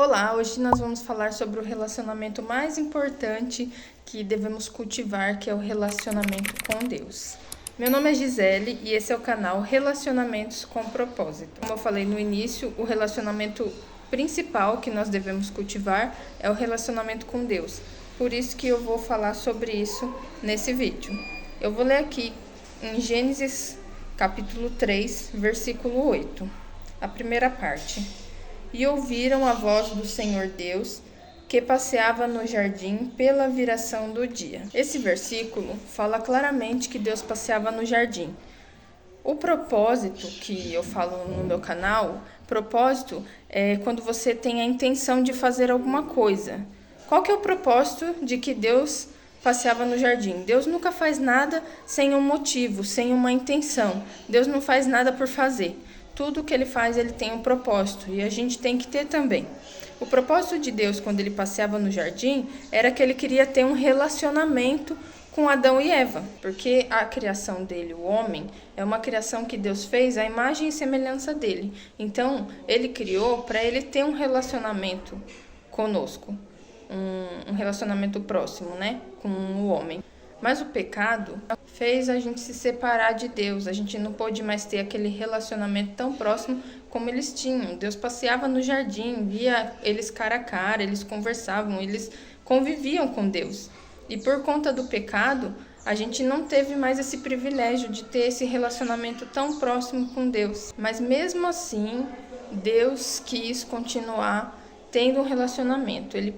Olá, hoje nós vamos falar sobre o relacionamento mais importante que devemos cultivar, que é o relacionamento com Deus. Meu nome é Gisele e esse é o canal Relacionamentos com Propósito. Como eu falei no início, o relacionamento principal que nós devemos cultivar é o relacionamento com Deus. Por isso que eu vou falar sobre isso nesse vídeo. Eu vou ler aqui em Gênesis capítulo 3, versículo 8, a primeira parte. E ouviram a voz do Senhor Deus, que passeava no jardim pela viração do dia. Esse versículo fala claramente que Deus passeava no jardim. O propósito que eu falo no meu canal, propósito é quando você tem a intenção de fazer alguma coisa. Qual que é o propósito de que Deus passeava no jardim? Deus nunca faz nada sem um motivo, sem uma intenção. Deus não faz nada por fazer. Tudo que ele faz, ele tem um propósito, e a gente tem que ter também. O propósito de Deus, quando ele passeava no jardim, era que ele queria ter um relacionamento com Adão e Eva, porque a criação dele, o homem, é uma criação que Deus fez à imagem e semelhança dele. Então, ele criou para ele ter um relacionamento conosco, um relacionamento próximo, né, com o homem. Mas o pecado fez a gente se separar de Deus. A gente não pôde mais ter aquele relacionamento tão próximo como eles tinham. Deus passeava no jardim, via eles cara a cara, eles conversavam, eles conviviam com Deus. E por conta do pecado, a gente não teve mais esse privilégio de ter esse relacionamento tão próximo com Deus. Mas mesmo assim, Deus quis continuar tendo um relacionamento. Ele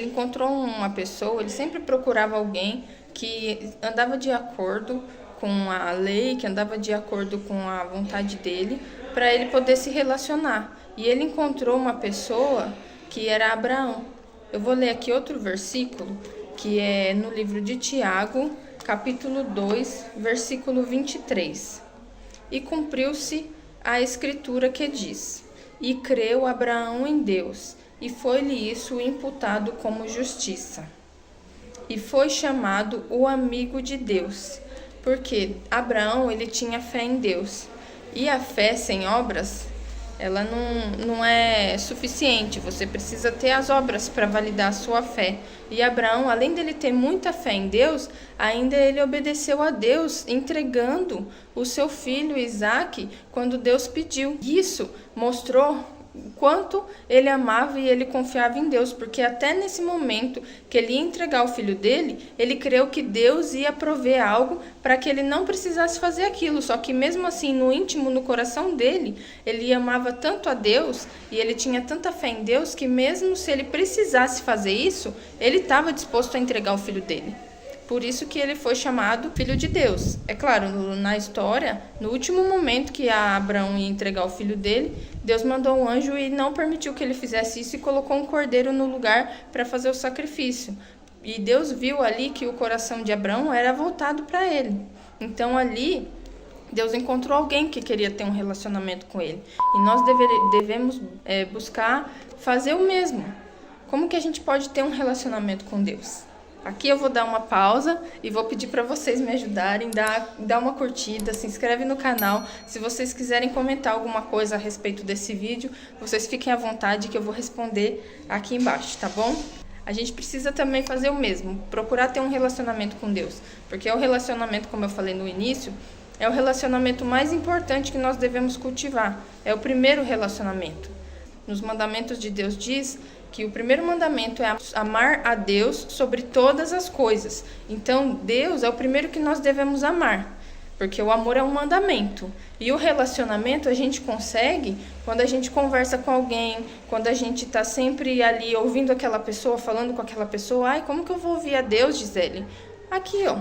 encontrou uma pessoa, ele sempre procurava alguém que andava de acordo com a lei, que andava de acordo com a vontade dele, para ele poder se relacionar. E ele encontrou uma pessoa que era Abraão. Eu vou ler aqui outro versículo, que é no livro de Tiago, capítulo 2, versículo 23. E cumpriu-se a escritura que diz: E creu Abraão em Deus, e foi-lhe isso imputado como justiça. E foi chamado o amigo de Deus, porque Abraão ele tinha fé em Deus. E a fé sem obras, ela não é suficiente, você precisa ter as obras para validar a sua fé. E Abraão, além dele ter muita fé em Deus, ainda ele obedeceu a Deus, entregando o seu filho Isaque quando Deus pediu. Isso mostrou o quanto ele amava e ele confiava em Deus, porque até nesse momento que ele ia entregar o filho dele, ele creu que Deus ia prover algo para que ele não precisasse fazer aquilo. Só que mesmo assim, no íntimo, no coração dele, ele amava tanto a Deus e ele tinha tanta fé em Deus que mesmo se ele precisasse fazer isso, ele estava disposto a entregar o filho dele. Por isso que ele foi chamado Filho de Deus. É claro, na história, no último momento que Abraão ia entregar o filho dele, Deus mandou um anjo e não permitiu que ele fizesse isso e colocou um cordeiro no lugar para fazer o sacrifício. E Deus viu ali que o coração de Abraão era voltado para ele. Então ali, Deus encontrou alguém que queria ter um relacionamento com ele. E nós devemos buscar fazer o mesmo. Como que a gente pode ter um relacionamento com Deus? Aqui eu vou dar uma pausa e vou pedir para vocês me ajudarem, dar uma curtida, se inscreve no canal. Se vocês quiserem comentar alguma coisa a respeito desse vídeo, vocês fiquem à vontade que eu vou responder aqui embaixo, tá bom? A gente precisa também fazer o mesmo, procurar ter um relacionamento com Deus, porque o relacionamento, como eu falei no início, é o relacionamento mais importante que nós devemos cultivar, é o primeiro relacionamento. Nos mandamentos de Deus diz que o primeiro mandamento é amar a Deus sobre todas as coisas. Então, Deus é o primeiro que nós devemos amar, porque o amor é um mandamento. E o relacionamento a gente consegue quando a gente conversa com alguém, quando a gente está sempre ali ouvindo aquela pessoa, falando com aquela pessoa. Ai, como que eu vou ouvir a Deus, Gisele? Aqui, ó.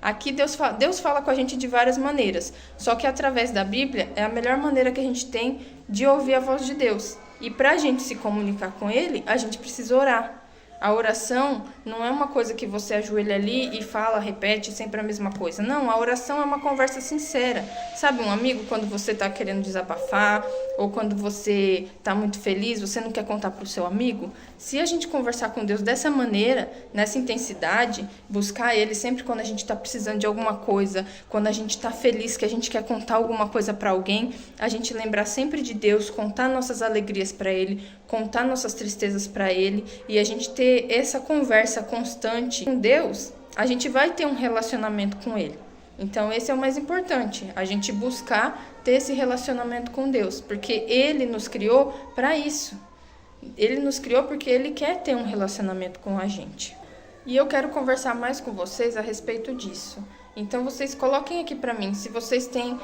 Aqui Deus fala com a gente de várias maneiras, só que através da Bíblia é a melhor maneira que a gente tem de ouvir a voz de Deus. E para a gente se comunicar com Ele, a gente precisa orar. A oração não é uma coisa que você ajoelha ali e fala, repete sempre a mesma coisa. Não, a oração é uma conversa sincera. Sabe, um amigo, quando você está querendo desabafar ou quando você está muito feliz, você não quer contar para o seu amigo? Se a gente conversar com Deus dessa maneira, nessa intensidade, buscar Ele sempre quando a gente está precisando de alguma coisa, quando a gente está feliz, que a gente quer contar alguma coisa para alguém, a gente lembrar sempre de Deus, contar nossas alegrias para Ele, contar nossas tristezas para Ele, e a gente ter essa conversa constante com Deus, a gente vai ter um relacionamento com Ele. Então esse é o mais importante, a gente buscar ter esse relacionamento com Deus, porque Ele nos criou para isso. Ele nos criou porque Ele quer ter um relacionamento com a gente. E eu quero conversar mais com vocês a respeito disso. Então vocês coloquem aqui para mim se vocês têm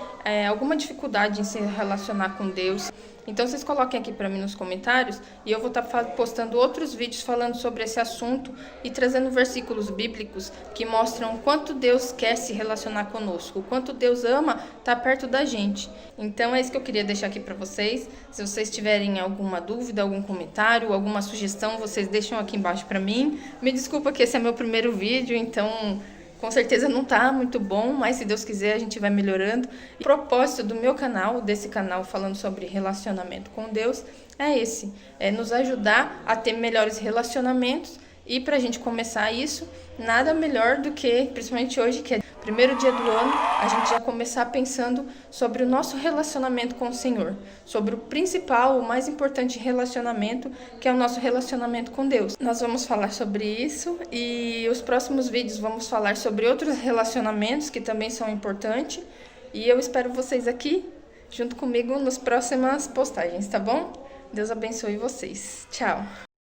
alguma dificuldade em se relacionar com Deus. Então vocês coloquem aqui para mim nos comentários e eu vou estar postando outros vídeos falando sobre esse assunto e trazendo versículos bíblicos que mostram o quanto Deus quer se relacionar conosco, o quanto Deus ama estar perto da gente. Então é isso que eu queria deixar aqui para vocês. Se vocês tiverem alguma dúvida, algum comentário, alguma sugestão, vocês deixam aqui embaixo para mim. Me desculpa que esse é meu primeiro vídeo, então com certeza não tá muito bom, mas se Deus quiser a gente vai melhorando. O propósito do meu canal, desse canal falando sobre relacionamento com Deus, é esse. É nos ajudar a ter melhores relacionamentos. E pra gente começar isso, nada melhor do que, principalmente hoje, que é o primeiro dia do ano, a gente já começar pensando sobre o nosso relacionamento com o Senhor. Sobre o principal, o mais importante relacionamento, que é o nosso relacionamento com Deus. Nós vamos falar sobre isso e os próximos vídeos vamos falar sobre outros relacionamentos que também são importantes. E eu espero vocês aqui, junto comigo, nas próximas postagens, tá bom? Deus abençoe vocês. Tchau!